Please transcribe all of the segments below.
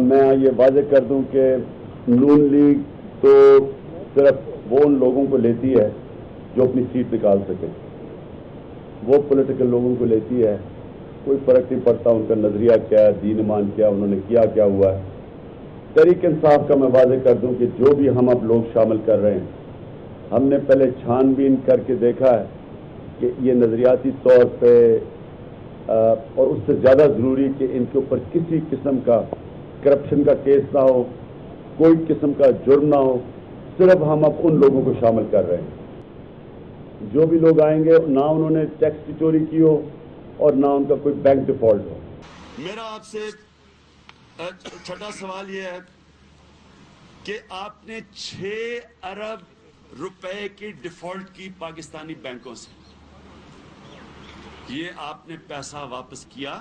میں یہ واضح کر دوں کہ نون لیگ تو صرف وہ ان لوگوں کو لیتی ہے جو اپنی سیٹ نکال سکے، وہ پولیٹیکل لوگوں کو لیتی ہے، کوئی فرق نہیں پڑتا ان کا نظریہ کیا ہے، دین ایمان کیا، انہوں نے کیا ہوا ہے۔ تحریک انصاف کا میں واضح کر دوں کہ جو بھی ہم اب لوگ شامل کر رہے ہیں، ہم نے پہلے چھان بین کر کے دیکھا ہے کہ یہ نظریاتی طور پہ اور اس سے زیادہ ضروری کہ ان کے اوپر کسی قسم کا کرپشن کا کیس نہ ہو، کوئی قسم کا جرم نہ ہو، صرف ہم اب ان لوگوں کو شامل کر رہے ہیں جو بھی لوگ آئیں گے، نہ انہوں نے ٹیکس کی چوری کی ہو اور نہ ان کا کوئی بینک ڈیفالٹ ہو۔ میرا آپ سے چھٹا سوال یہ ہے کہ آپ نے 6 ارب روپے کی ڈیفالٹ کی پاکستانی بینکوں سے، یہ آپ نے پیسہ واپس کیا؟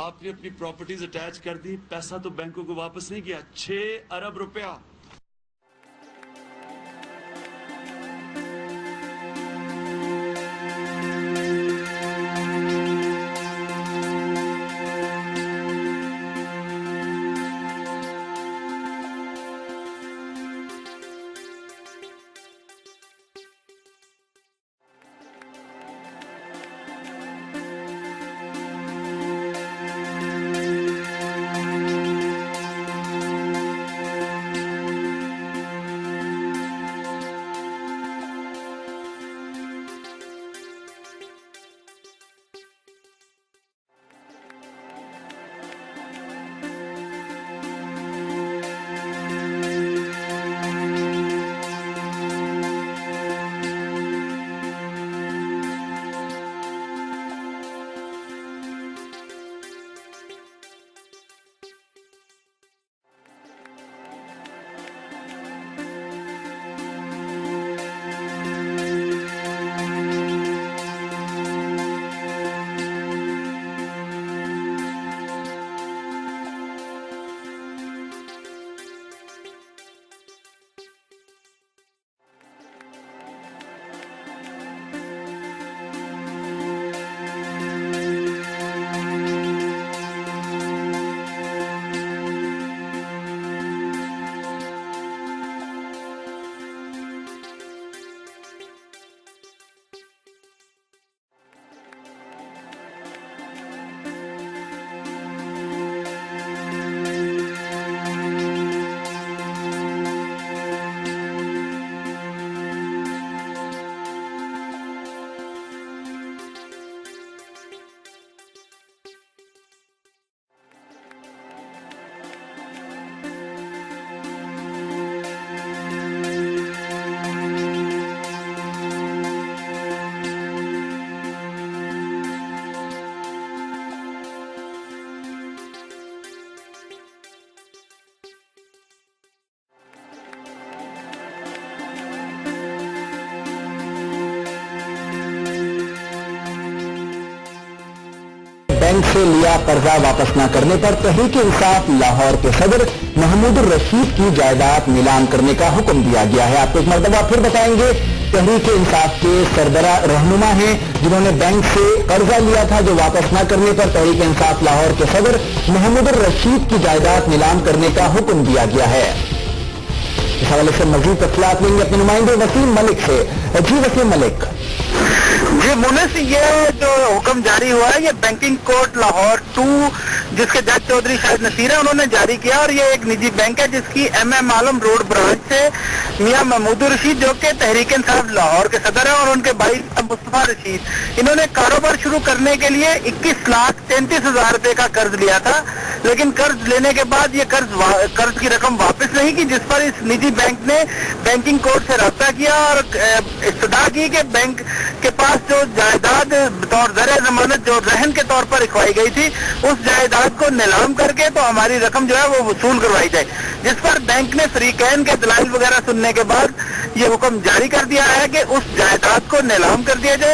آپ نے اپنی پراپرٹیز اٹیچ کر دی، پیسہ تو بینکوں کو واپس نہیں کیا، 6 ارب روپیہ۔ بینک سے لیا قرضہ واپس نہ کرنے پر تحریک انصاف لاہور کے صدر محمود الرشید کی جائیداد نیلام کرنے کا حکم دیا گیا ہے۔ آپ کو ایک مرتبہ پھر بتائیں گے، تحریک انصاف کے سربراہ رہنما ہیں جنہوں نے بینک سے قرضہ لیا تھا جو واپس نہ کرنے پر تحریک انصاف لاہور کے صدر محمود الرشید کی جائیداد نیلام کرنے کا حکم دیا گیا ہے۔ اس حوالے سے مزید تفصیلات لیں گے اپنے نمائندے وسیم ملک سے۔ جی وسیم ملک۔ جی مونس، یہ جو حکم جاری ہوا ہے یہ بینکنگ کورٹ لاہور 2 جس کے جج چودھری شاہد نصیر ہے انہوں نے جاری کیا، اور یہ ایک نجی بینک ہے جس کی ایم عالم روڈ برانچ سے میاں محمود الرشید جو کہ تحریک انصاف لاہور کے صدر ہیں اور ان کے بھائی مصطفیٰ رشید، انہوں نے کاروبار شروع کرنے کے لیے 21,33,000 روپے کا قرض لیا تھا، لیکن قرض لینے کے بعد یہ قرض کی رقم واپس نہیں کی، جس پر اس نجی بینک نے بینکنگ کورٹ سے رابطہ کیا اور استدعا کی کہ بینک کے پاس جو جائیداد بطور زر ضمانت جو رہن کے طور پر رکھوائی گئی تھی اس جائیداد کو نیلام کر کے تو ہماری رقم جو ہے وہ وصول کروائی جائے، جس پر بینک نے فریقین کے دلائل وغیرہ سننے کے بعد یہ حکم جاری کر دیا ہے کہ اس جائیداد کو نیلام کر دیا جائے۔